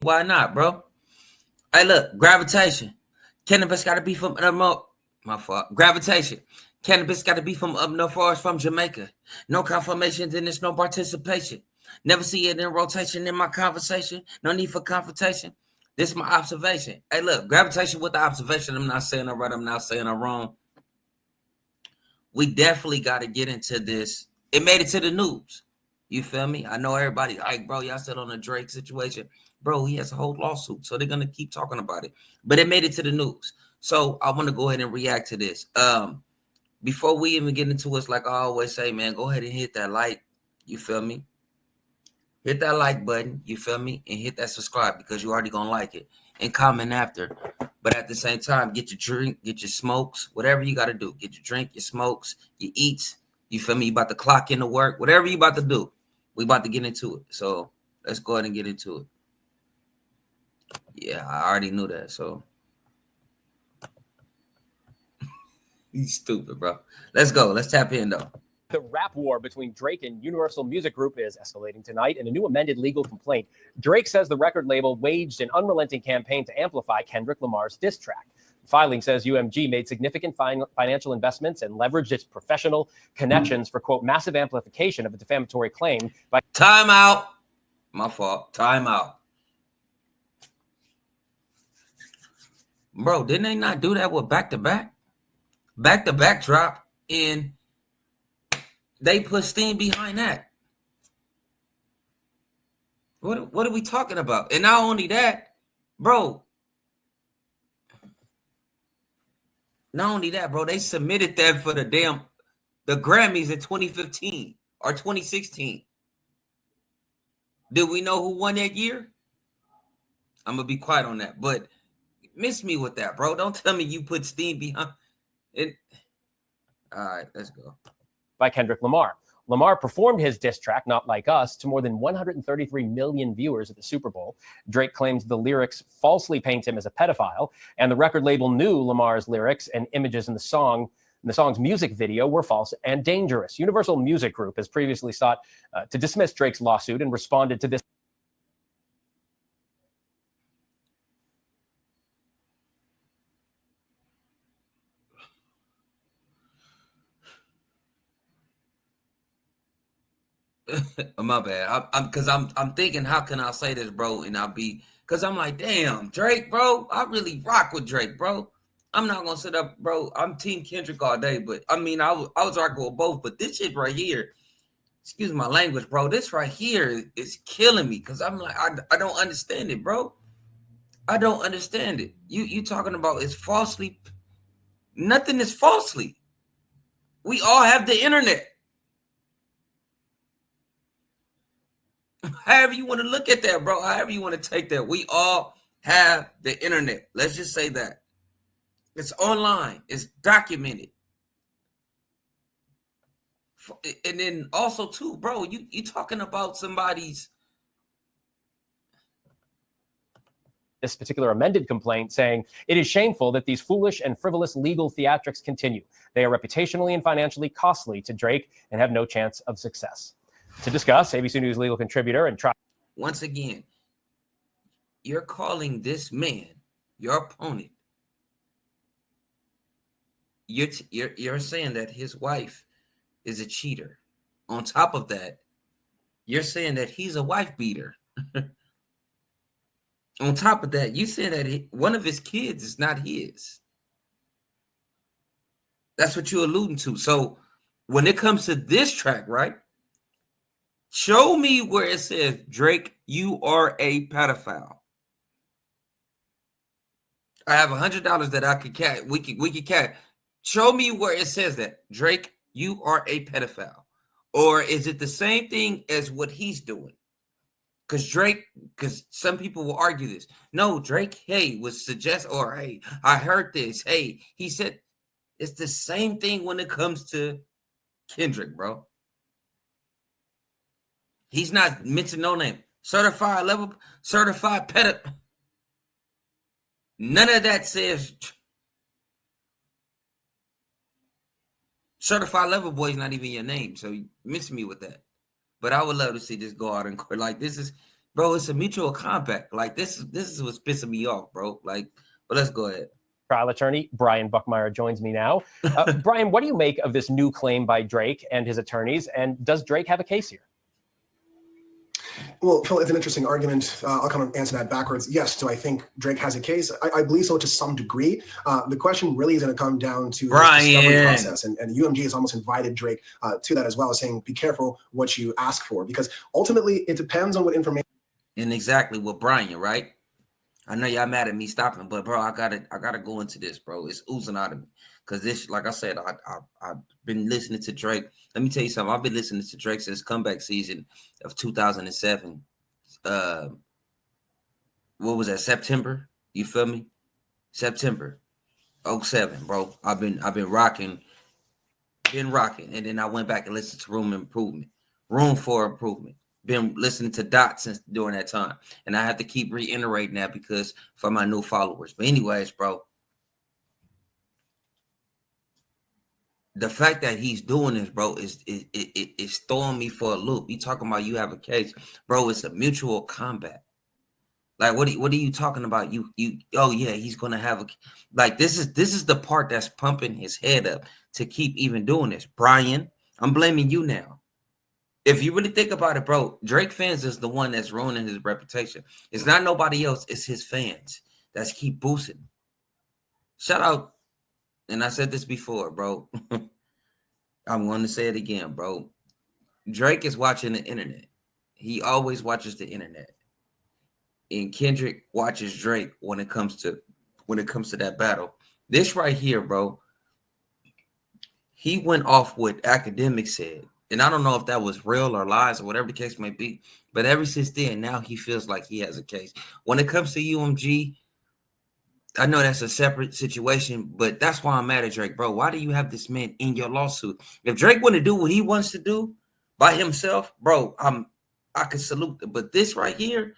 Why not, bro? Hey, look, gravitation. Cannabis got to be from my fault. Gravitation. Cannabis got to be from up north or from Jamaica. No confirmation, then there's no participation. Never see it in rotation in my conversation. No need for confrontation. This is my observation. Hey, look, gravitation with the observation. I'm not saying I'm right. I'm not saying I'm wrong. We definitely got to get into this. It made it to the news. You feel me? I know everybody like, bro, y'all said on the Drake situation. Bro, he has a whole lawsuit, so they're going to keep talking about it. But it made it to the news. So I want to go ahead and react to this. Before we even get into it, it's like I always say, man, go ahead and hit that like. You feel me? Hit that like button. You feel me? And hit that subscribe because you already going to like it. And comment after. But at the same time, get your drink, get your smokes, whatever you got to do. Get your drink, your smokes, your eats. You feel me? You about to clock into work. Whatever you about to do, we about to get into it. So let's go ahead and get into it. Yeah, I already knew that. So he's stupid, bro. Let's go. Let's tap in, though. The rap war between Drake and Universal Music Group is escalating tonight in a new amended legal complaint. Drake says the record label waged an unrelenting campaign to amplify Kendrick Lamar's diss track. The filing says UMG made significant financial investments and leveraged its professional connections for, quote, massive amplification of a defamatory claim by... Time out. My fault. Time out. Bro, didn't they not do that with back-to-back? Back-to-back drop, and they put steam behind that. What are we talking about? And not only that, bro. Not only that, bro. They submitted that for the Grammys in 2015 or 2016. Did we know who won that year? I'm gonna be quiet on that, but miss me with that, bro. Don't tell me you put steam behind it. All right, let's go. By Kendrick Lamar. Lamar performed his diss track, Not Like Us, to more than 133 million viewers at the Super Bowl. Drake claims the lyrics falsely paint him as a pedophile, and the record label knew Lamar's lyrics and images in the song's music video were false and dangerous. Universal Music Group has previously sought to dismiss Drake's lawsuit and responded to this. My bad. I'm thinking, how can I say this, bro? And I'll be, because I'm like, damn, Drake, bro. I really rock with Drake, bro. I'm not gonna sit up, bro. I'm Team Kendrick all day, but I mean, I was rocking with both. But this shit right here, excuse my language, bro. This right here is killing me because I'm like, I don't understand it, bro. I don't understand it. You talking about it's falsely? Nothing is falsely. We all have the internet. However you want to look at that, bro. However you want to take that. We all have the internet. Let's just say that. It's online. It's documented. And then also, too, bro, you talking about somebody's... This particular amended complaint saying it is shameful that these foolish and frivolous legal theatrics continue. They are reputationally and financially costly to Drake and have no chance of success. To discuss, ABC News legal contributor and once again, you're calling this man, your opponent, you're saying that his wife is a cheater. On top of that, you're saying that he's a wife beater. On top of that, you saying that one of his kids is not his. That's what you're alluding to. So when it comes to this track, right? Show me where it says, Drake, you are a pedophile. I have $100 that I could catch. We could catch. Show me where it says that, Drake, you are a pedophile. Or is it the same thing as what he's doing? Because some people will argue this. No, Drake, hey, was suggest, or hey, I heard this. Hey, he said it's the same thing when it comes to Kendrick, bro. He's not mentioned no name. Certified pedophile. None of that says certified level boy is not even your name. So you miss me with that. But I would love to see this go out in court. Like, this is Bro, it's a mutual compact. Like this is what's pissing me off, bro. Like, but let's go ahead. Trial attorney Brian Buckmeyer joins me now. Brian, what do you make of this new claim by Drake and his attorneys? And does Drake have a case here? Well, Phil, it's an interesting argument. I'll kind of answer that backwards. Yes, do I think Drake has a case? I believe so to some degree. The question really is going to come down to the discovery process. And UMG has almost invited Drake to that as well, saying, be careful what you ask for, because ultimately it depends on what information. And exactly what Brian, right? I know y'all mad at me stopping, but bro, I gotta go into this, bro. It's oozing out of me. Because this, like I said, I've been listening to Drake. Let me tell you something. I've been listening to Drake since comeback season of 2007. What was that? September? You feel me? September 07, bro. I've been rocking, and then I went back and listened to Room for Improvement. Been listening to Dot since during that time, and I have to keep reiterating that because for my new followers. But anyways, bro, the fact that he's doing this, bro, is throwing me for a loop. You talking about you have a case, bro? It's a mutual combat. Like, what are you talking about? You oh yeah, he's gonna have a like this is the part that's pumping his head up to keep even doing this. Brian, I'm blaming you now. If you really think about it, bro, Drake fans is the one that's ruining his reputation. It's not nobody else, it's his fans that's keep boosting. Shout out, and I said this before, bro. I'm going to say it again, bro. Drake is watching the internet. He always watches the internet. And Kendrick watches Drake when it comes to that battle. This right here, bro, he went off what academics said. And I don't know if that was real or lies or whatever the case may be. But ever since then, now he feels like he has a case. When it comes to UMG, I know that's a separate situation, but that's why I'm mad at Drake, bro. Why do you have this man in your lawsuit? If Drake want to do what he wants to do by himself, bro, I could salute him. But this right here,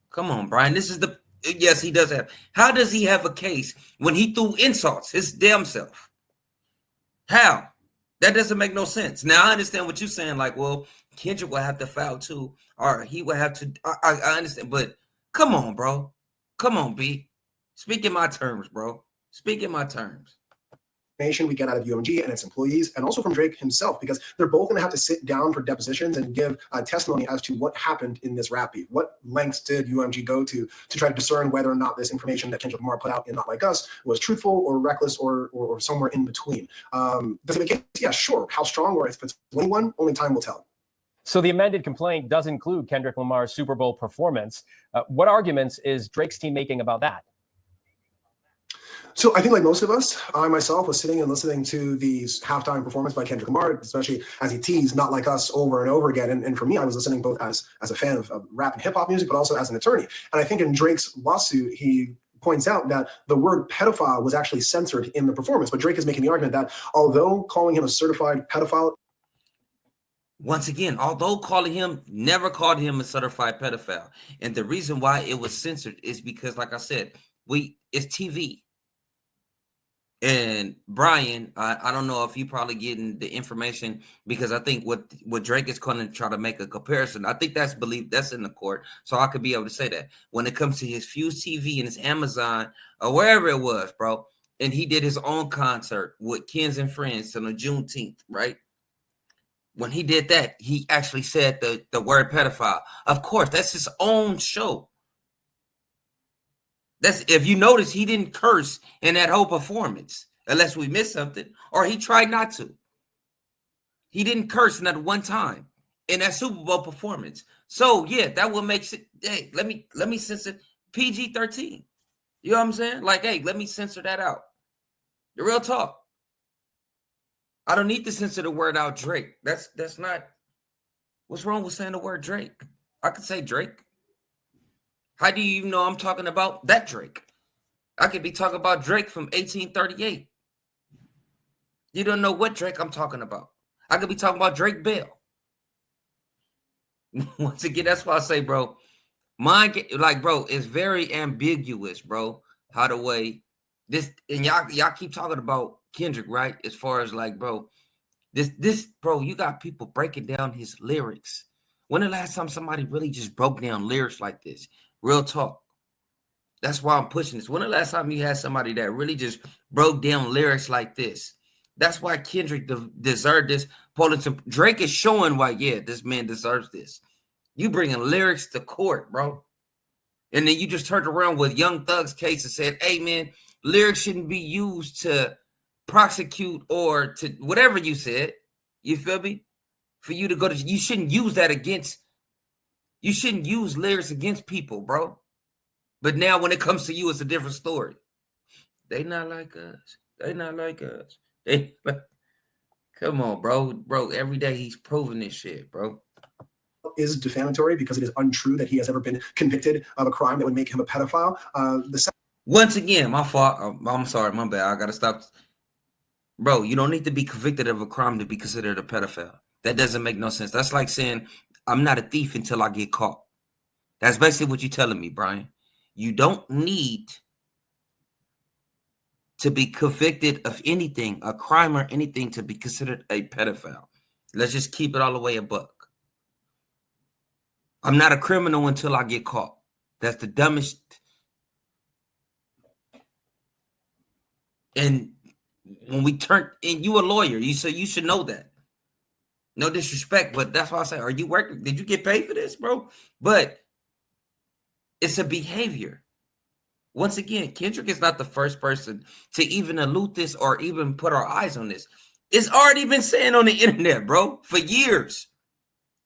come on, Brian. This is yes, he does have. How does he have a case when he threw insults his damn self? How? That doesn't make no sense. Now, I understand what you're saying. Like, well, Kendrick will have to file too, or he will have to. I understand, but come on, bro. Come on, B. Speak in my terms, bro. Speak in my terms. We get out of UMG and its employees, and also from Drake himself, because they're both going to have to sit down for depositions and give testimony as to what happened in this rap beef. What lengths did UMG go to try to discern whether or not this information that Kendrick Lamar put out in Not Like Us was truthful or reckless or somewhere in between? Does it make sense? Yeah, sure. How strong or if it's anyone, only time will tell. So the amended complaint does include Kendrick Lamar's Super Bowl performance. What arguments is Drake's team making about that? So I think like most of us, I myself was sitting and listening to these halftime performance by Kendrick Lamar, especially as he teased Not Like Us over and over again. And for me, I was listening both as a fan of rap and hip hop music, but also as an attorney. And I think in Drake's lawsuit, he points out that the word pedophile was actually censored in the performance. But Drake is making the argument that although calling him a certified pedophile, once again, although never called him a certified pedophile. And the reason why it was censored is because, like I said, it's TV. And Brian, I don't know if you probably getting the information, because I think what Drake is going to try to make a comparison. I think that's in the court, so I could be able to say that when it comes to his Fuse TV and his Amazon or wherever it was, bro. And he did his own concert with Kins and Friends on the Juneteenth, right? When he did that, he actually said the word pedophile. Of course, that's his own show. That's, if you notice, he didn't curse in that whole performance, unless we missed something, or he tried not to. He didn't curse not one time in that Super Bowl performance. So yeah, that will make it. Hey, let me censor PG-13. You know what I'm saying? Like, hey, let me censor that out. The real talk. I don't need to censor the word out Drake. That's not. What's wrong with saying the word Drake? I could say Drake. How do you even know I'm talking about that Drake? I could be talking about Drake from 1838. You don't know what Drake I'm talking about. I could be talking about Drake Bell. Once again, that's why I say, bro, bro, it's very ambiguous, bro, how the way this, and y'all keep talking about Kendrick, right? As far as like, bro, this, bro, you got people breaking down his lyrics When the last time somebody really just broke down lyrics like this? Real talk. That's why I'm pushing this. When the last time you had somebody that really just broke down lyrics like this? That's why Kendrick deserved this. Drake is showing why, yeah, this man deserves this. You bringing lyrics to court, bro. And then you just turned around with Young Thug's case and said, hey, man, lyrics shouldn't be used to prosecute or to whatever you said. You feel me? For you to go to, you shouldn't use that against, you shouldn't use lyrics against people, bro. But now when it comes to you, it's a different story. They not like us. They not like us. They, come on, bro. Bro, every day he's proving this shit, bro. Is defamatory because it is untrue that he has ever been convicted of a crime that would make him a pedophile. Once again, my fault. I'm sorry, my bad. I gotta stop. Bro, you don't need to be convicted of a crime to be considered a pedophile. That doesn't make no sense. That's like saying I'm not a thief until I get caught. That's basically what you're telling me, Brian. You don't need to be convicted of anything, a crime or anything, to be considered a pedophile. Let's just keep it all the way a buck. I'm not a criminal until I get caught. That's the dumbest. And when we turn, and you a lawyer, you should know that. No disrespect, but that's why I say, are you working? Did you get paid for this, bro? But it's a behavior. Once again, Kendrick is not the first person to even allude this or even put our eyes on this. It's already been saying on the internet, bro, for years.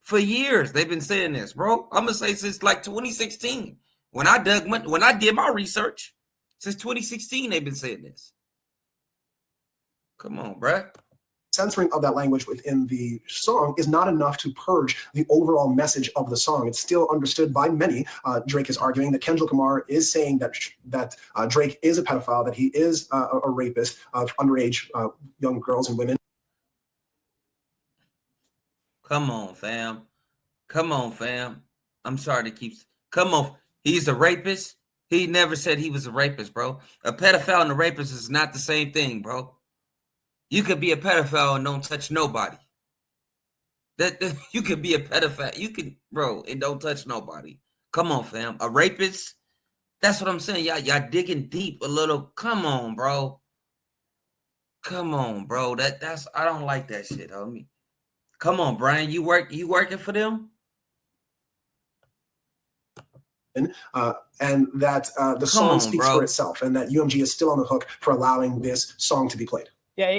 For years, they've been saying this, bro. I'm gonna say since like 2016. When I did my research, since 2016, they've been saying this. Come on, bro. Censoring of that language within the song is not enough to purge the overall message of the song. It's still understood by many. Drake is arguing that Kendrick Lamar is saying that Drake is a pedophile, that he is a rapist of underage young girls and women. Come on, fam. Come on, fam. I'm sorry to keep. Come on. He's a rapist. He never said he was a rapist, bro. A pedophile and a rapist is not the same thing, bro. You could be a pedophile and don't touch nobody. That you could be a pedophile. You can, bro, and don't touch nobody. Come on, fam. A rapist. That's what I'm saying. Y'all digging deep a little. Come on, bro. Come on, bro. That's I don't like that shit, homie. Come on, Brian. You working for them? And that the song speaks for itself, and that UMG is still on the hook for allowing this song to be played. Yeah,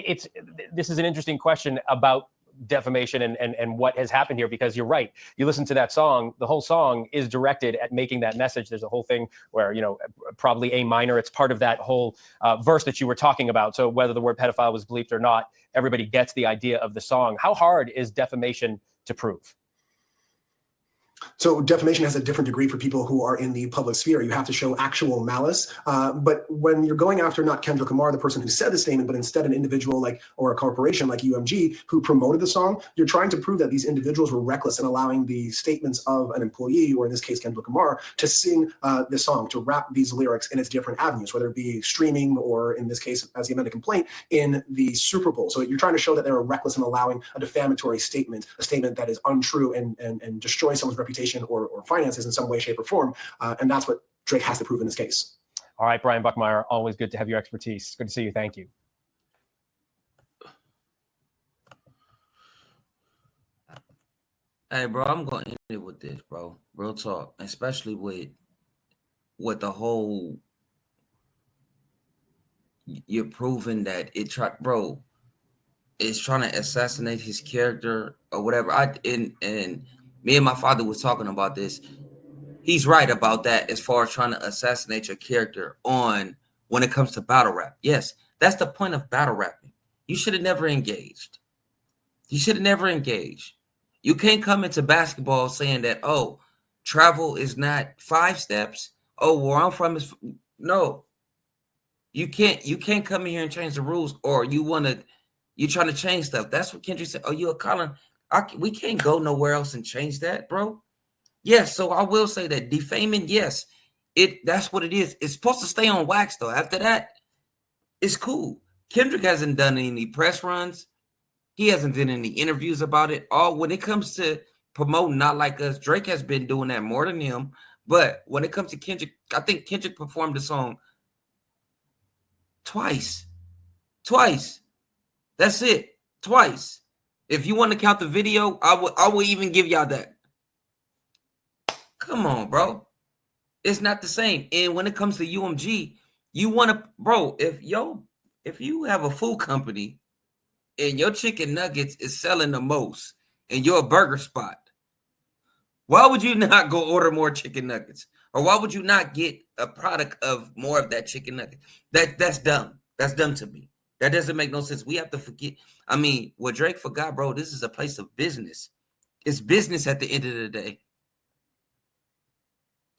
this is an interesting question about defamation and what has happened here, because you're right. You listen to that song, the whole song is directed at making that message. There's a whole thing where, you know, probably A minor, it's part of that whole verse that you were talking about. So whether the word pedophile was bleeped or not, everybody gets the idea of the song. How hard is defamation to prove? So defamation has a different degree for people who are in the public sphere. You have to show actual malice. But when you're going after not Kendrick Lamar, the person who said the statement, but instead an individual or a corporation like UMG who promoted the song, you're trying to prove that these individuals were reckless in allowing the statements of an employee, or in this case, Kendrick Lamar, to sing this song, to rap these lyrics in its different avenues, whether it be streaming or, in this case, as the amended complaint, in the Super Bowl. So you're trying to show that they were reckless in allowing a defamatory statement, a statement that is untrue and destroys someone's reputation or finances in some way, shape, or form. And that's what Drake has to prove in this case. All right, Brian Buckmeyer, always good to have your expertise. Good to see you. Thank you. Hey, bro, I'm going to end it with this, bro. Real talk. Especially with the whole, you're proving that it's trying to assassinate his character or whatever. And me and my father was talking about this. He's right about that as far as trying to assassinate your character when it comes to battle rap. Yes, that's the point of battle rapping. You should have never engaged. You should have never engaged. You can't come into basketball saying that, oh, travel is not 5 steps. Oh, where I'm from is no. You can't come in here and change the rules, or you're trying to change stuff. That's what Kendrick said. Oh, you a Colin. We can't go nowhere else and change that, bro. Yes, so I will say that defaming, yes, that's what it is. It's supposed to stay on wax, though. After that, it's cool. Kendrick hasn't done any press runs. He hasn't done any interviews about it. When it comes to promoting Not Like Us. Drake has been doing that more than him. But when it comes to Kendrick, I think Kendrick performed the song twice. Twice. That's it. Twice. If you want to count the video, I will even give y'all that. Come on, bro. It's not the same. And when it comes to UMG, you want to, bro, if you have a food company and your chicken nuggets is selling the most and you're a burger spot, why would you not go order more chicken nuggets? Or why would you not get a product of more of that chicken nugget? That's dumb. That's dumb to me. That doesn't make no sense. We have to forget. I mean, what Drake forgot, bro, this is a place of business. It's business at the end of the day.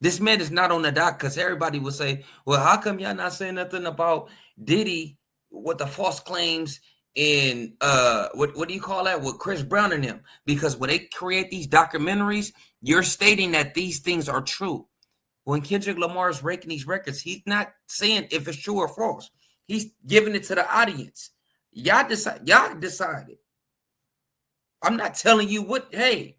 This man is not on the dock because everybody will say, well, how come y'all not saying nothing about Diddy with the false claims and what do you call that? With Chris Brown and them? Because when they create these documentaries, you're stating that these things are true. When Kendrick Lamar is ranking these records, he's not saying if it's true or false. He's giving it to the audience. Y'all decide. Y'all decided. I'm not telling you what. Hey,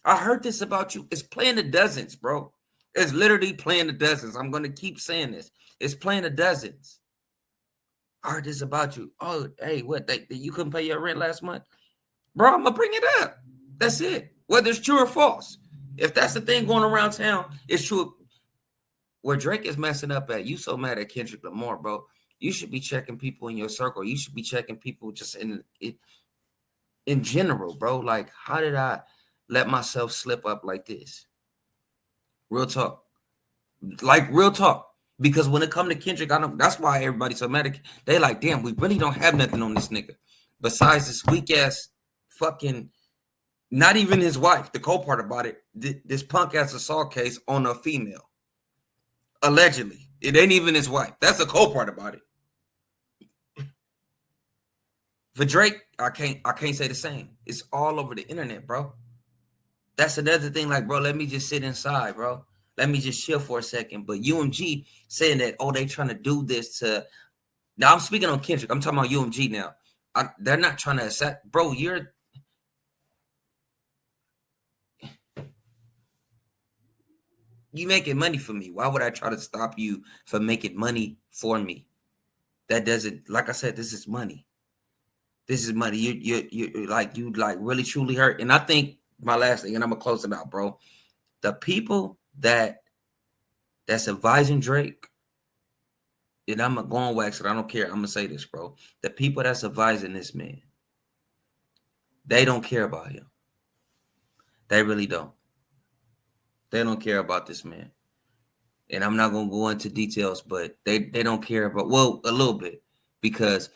I heard this about you. It's playing the dozens, bro. It's literally playing the dozens. I'm going to keep saying this. It's playing the dozens. I heard this about you. Oh, hey, what? You couldn't pay your rent last month? Bro, I'm going to bring it up. That's it. Whether it's true or false. If that's the thing going around town, it's true. Where Drake is messing up at, you so mad at Kendrick Lamar, bro. You should be checking people in your circle. You should be checking people just in general, bro. Like, how did I let myself slip up like this? Real talk. Like, real talk. Because when it comes to Kendrick, that's why everybody's so mad at. They like, damn, we really don't have nothing on this nigga. Besides this weak-ass fucking, not even his wife, the cold part about it, this punk-ass assault case on a female. Allegedly. It ain't even his wife. That's the cold part about it. For Drake, I can't say the same. It's all over the internet, bro. That's another thing, like, bro, let me just sit inside, bro. Let me just chill for a second. But UMG saying that, oh, they trying to do this to. Now I'm speaking on Kendrick. I'm talking about UMG now. They're not trying to accept, bro. You making money for me. Why would I try to stop you from making money for me? That doesn't, like I said, this is money. This is money. You like really truly hurt. And I think my last thing, and I'm gonna close it out, bro. The people that's advising Drake, and I'm gonna go on wax it. I don't care. I'm gonna say this, bro. The people that's advising this man, they don't care about him. They really don't. They don't care about this man. And I'm not gonna go into details, but they don't care about, well, a little bit, because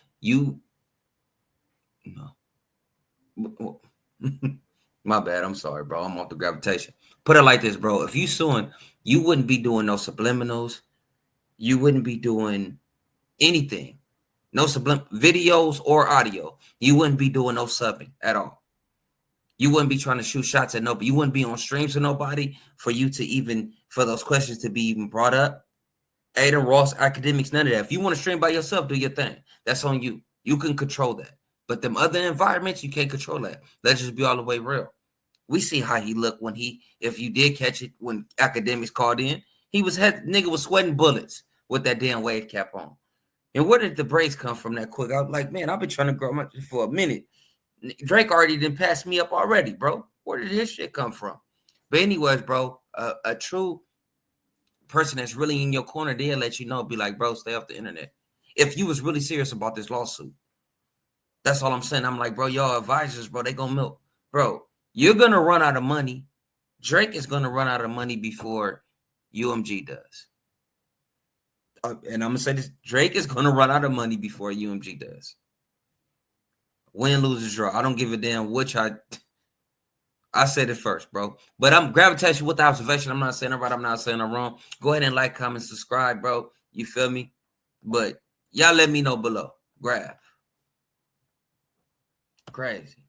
my bad. I'm sorry, bro. I'm off the gravitation. Put it like this, bro. If you suing, you wouldn't be doing no subliminals. You wouldn't be doing anything. No videos or audio. You wouldn't be doing no subbing at all. You wouldn't be trying to shoot shots at nobody. You wouldn't be on streams with nobody for those questions to be even brought up. Aiden Ross, academics, none of that. If you want to stream by yourself, do your thing. That's on you. You can control that. But them other environments, you can't control that. Let's just be all the way real. We see how he looked if you did catch it when academics called in, nigga was sweating bullets with that damn wave cap on. And where did the braids come from that quick? I was like, man, I've been trying to grow my for a minute. Drake already didn't pass me up already, bro. Where did his shit come from? But anyways, bro, a true person that's really in your corner, they'll let you know, be like, bro, stay off the internet. If you was really serious about this lawsuit. That's all I'm saying. I'm like, bro, y'all advisors, bro, they gonna milk. Bro, you're gonna run out of money. Drake is gonna run out of money before UMG does. And I'm gonna say this: Drake is gonna run out of money before UMG does. Win, lose, or draw. I don't give a damn which I said it first, bro. But I'm gravitating with the observation. I'm not saying it right. I'm not saying it wrong. Go ahead and like, comment, subscribe, bro. You feel me? But y'all let me know below. Grab. Crazy.